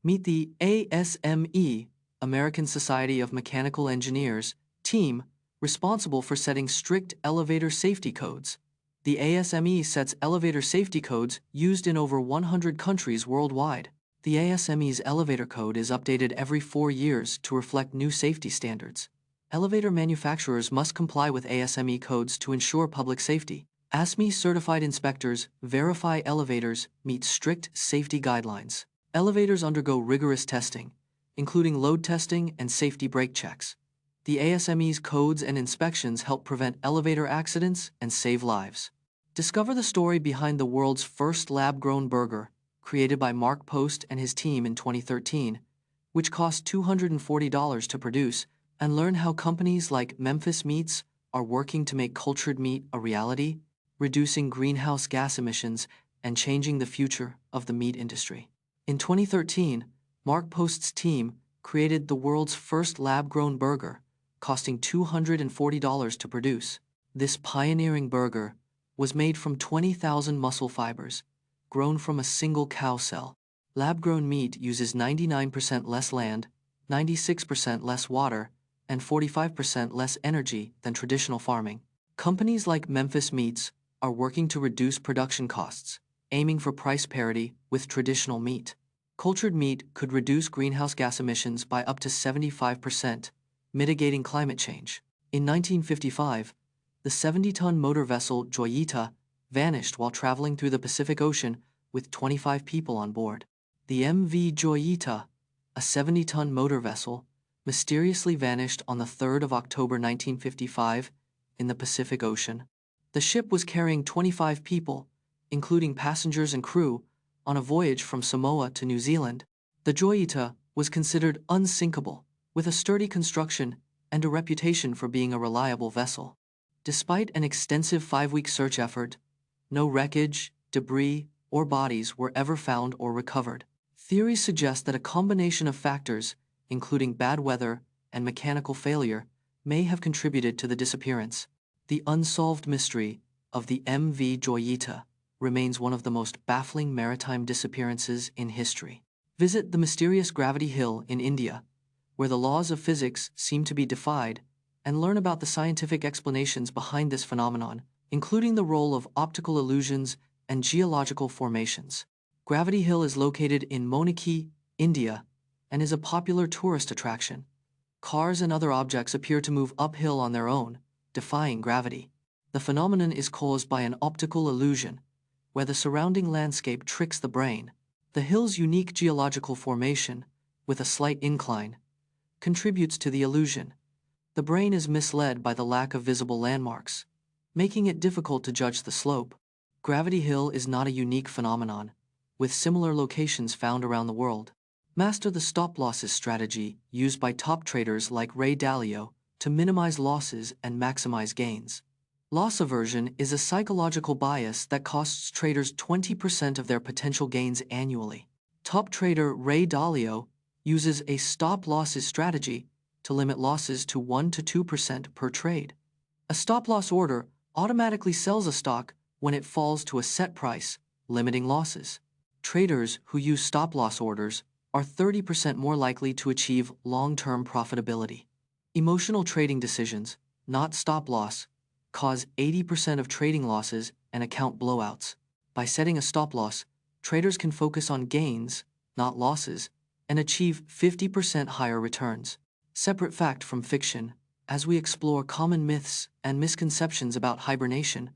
Meet the ASME, American Society of Mechanical Engineers, team responsible for setting strict elevator safety codes. The ASME sets elevator safety codes used in over 100 countries worldwide. The ASME's elevator code is updated every 4 years to reflect new safety standards. Elevator manufacturers must comply with ASME codes to ensure public safety. ASME certified inspectors verify elevators meet strict safety guidelines. Elevators undergo rigorous testing, including load testing and safety brake checks. The ASME's codes and inspections help prevent elevator accidents and save lives. Discover the story behind the world's first lab-grown burger, created by Mark Post and his team in 2013, which cost $240 to produce, and learn how companies like Memphis Meats are working to make cultured meat a reality, reducing greenhouse gas emissions and changing the future of the meat industry. In 2013, Mark Post's team created the world's first lab-grown burger, costing $240 to produce. This pioneering burger was made from 20,000 muscle fibers, grown from a single cow cell. Lab-grown meat uses 99% less land, 96% less water, and 45% less energy than traditional farming. Companies like Memphis Meats are working to reduce production costs, aiming for price parity with traditional meat. Cultured meat could reduce greenhouse gas emissions by up to 75%, mitigating climate change. In 1955, the 70-ton motor vessel Joyita vanished while traveling through the Pacific Ocean with 25 people on board. The MV Joyita, a 70-ton motor vessel, mysteriously vanished on the 3rd of October 1955 in the Pacific Ocean. The ship was carrying 25 people, including passengers and crew, on a voyage from Samoa to New Zealand. The Joyita was considered unsinkable, with a sturdy construction and a reputation for being a reliable vessel. Despite an extensive 5-week search effort, no wreckage, debris, or bodies were ever found or recovered. Theories suggest that a combination of factors, including bad weather and mechanical failure, may have contributed to the disappearance. The unsolved mystery of the MV Joyita remains one of the most baffling maritime disappearances in history. Visit the mysterious Gravity Hill in India, where the laws of physics seem to be defied, and learn about the scientific explanations behind this phenomenon, including the role of optical illusions and geological formations. Gravity Hill is located in Moniki, India, and is a popular tourist attraction. Cars and other objects appear to move uphill on their own, defying gravity. The phenomenon is caused by an optical illusion, where the surrounding landscape tricks the brain. The hill's unique geological formation, with a slight incline, contributes to the illusion. The brain is misled by the lack of visible landmarks, making it difficult to judge the slope. Gravity Hill is not a unique phenomenon, with similar locations found around the world. Master the stop-losses strategy used by top traders like Ray Dalio to minimize losses and maximize gains. Loss aversion is a psychological bias that costs traders 20% of their potential gains annually. Top trader Ray Dalio uses a stop-losses strategy to limit losses to 1 to 2% per trade. A stop-loss order automatically sells a stock when it falls to a set price, limiting losses. Traders who use stop-loss orders are 30% more likely to achieve long-term profitability. Emotional trading decisions, not stop-loss, cause 80% of trading losses and account blowouts. By setting a stop-loss, traders can focus on gains, not losses, and achieve 50% higher returns. Separate fact from fiction, as we explore common myths and misconceptions about hibernation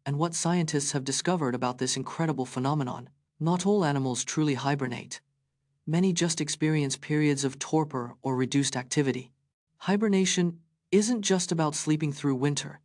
and what scientists have discovered about this incredible phenomenon. Not all animals truly hibernate. Many just experience periods of torpor or reduced activity. Hibernation isn't just about sleeping through winter.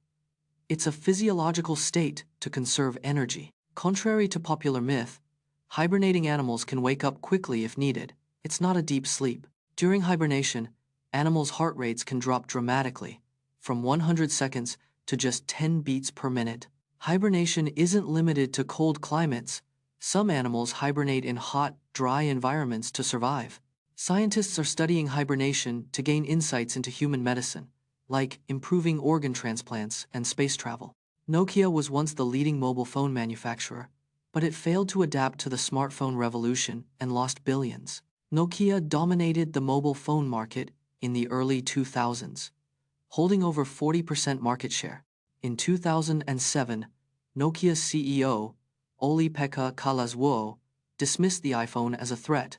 It's a physiological state to conserve energy. Contrary to popular myth, hibernating animals can wake up quickly if needed. It's not a deep sleep. During hibernation, animals' heart rates can drop dramatically, from 100 seconds to just 10 beats per minute. Hibernation isn't limited to cold climates. Some animals hibernate in hot, dry environments to survive. Scientists are studying hibernation to gain insights into human medicine, like improving organ transplants and space travel. Nokia was once the leading mobile phone manufacturer, but it failed to adapt to the smartphone revolution and lost billions. Nokia dominated the mobile phone market in the early 2000s, holding over 40% market share. In 2007, Nokia's CEO, Olli-Pekka Kallasvuo, dismissed the iPhone as a threat,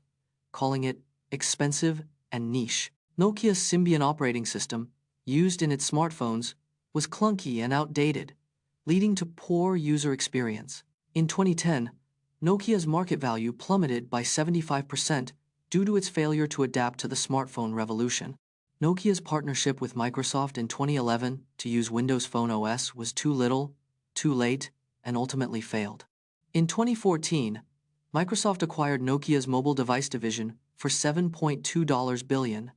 calling it expensive and niche. Nokia's Symbian operating system, used in its smartphones, was clunky and outdated, leading to poor user experience. In 2010, Nokia's market value plummeted by 75% due to its failure to adapt to the smartphone revolution. Nokia's partnership with Microsoft in 2011 to use Windows Phone OS was too little, too late, and ultimately failed. In 2014, Microsoft acquired Nokia's mobile device division for $7.2 billion,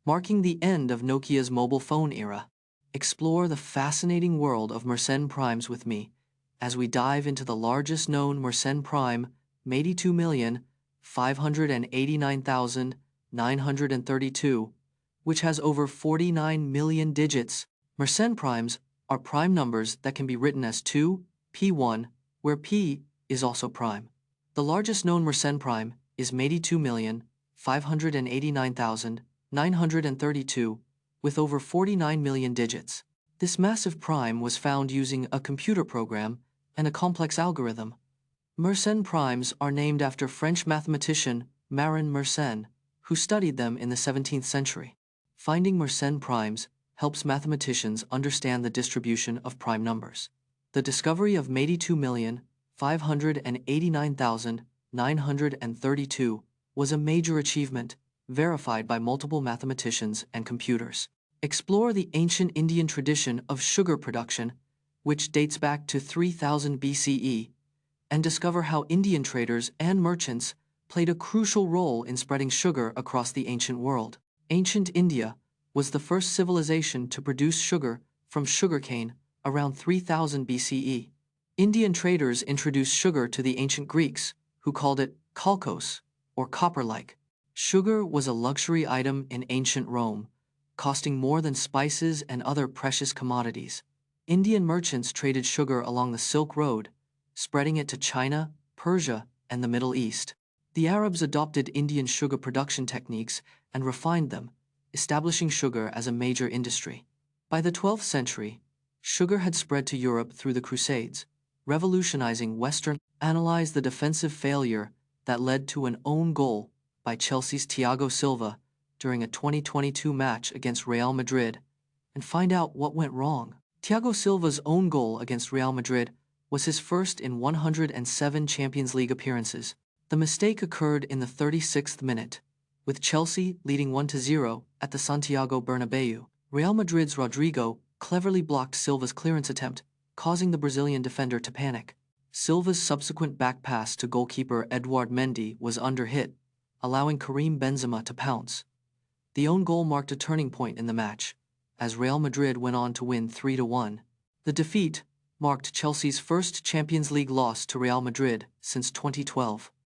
marking the end of Nokia's mobile phone era. Explore the fascinating world of Mersenne primes with me as we dive into the largest known Mersenne prime, 82,589,932, which has over 49 million digits. Mersenne primes are prime numbers that can be written as 2, P1, where P is also prime. The largest known Mersenne prime is 82,589,932, with over 49 million digits. This massive prime was found using a computer program and a complex algorithm. Mersenne primes are named after French mathematician Marin Mersenne, who studied them in the 17th century. Finding Mersenne primes helps mathematicians understand the distribution of prime numbers. The discovery of 82,589,932 was a major achievement, verified by multiple mathematicians and computers. Explore the ancient Indian tradition of sugar production, which dates back to 3000 BCE, and discover how Indian traders and merchants played a crucial role in spreading sugar across the ancient world. Ancient India was the first civilization to produce sugar from sugarcane around 3000 BCE. Indian traders introduced sugar to the ancient Greeks, who called it kalkos, or copper-like. Sugar was a luxury item in ancient Rome, costing more than spices and other precious commodities. Indian merchants traded sugar along the Silk Road, spreading it to China, Persia, and the Middle East. The Arabs adopted Indian sugar production techniques and refined them, establishing sugar as a major industry. By the 12th century, sugar had spread to Europe through the Crusades, revolutionizing Western. Analyze the defensive failure that led to an own goal by Chelsea's Thiago Silva during a 2022 match against Real Madrid, and find out what went wrong. Thiago Silva's own goal against Real Madrid was his first in 107 Champions League appearances. The mistake occurred in the 36th minute, with Chelsea leading 1-0 at the Santiago Bernabeu. Real Madrid's Rodrigo cleverly blocked Silva's clearance attempt, causing the Brazilian defender to panic. Silva's subsequent back pass to goalkeeper Eduard Mendy was underhit, allowing Karim Benzema to pounce. The own goal marked a turning point in the match, as Real Madrid went on to win 3-1. The defeat marked Chelsea's first Champions League loss to Real Madrid since 2012.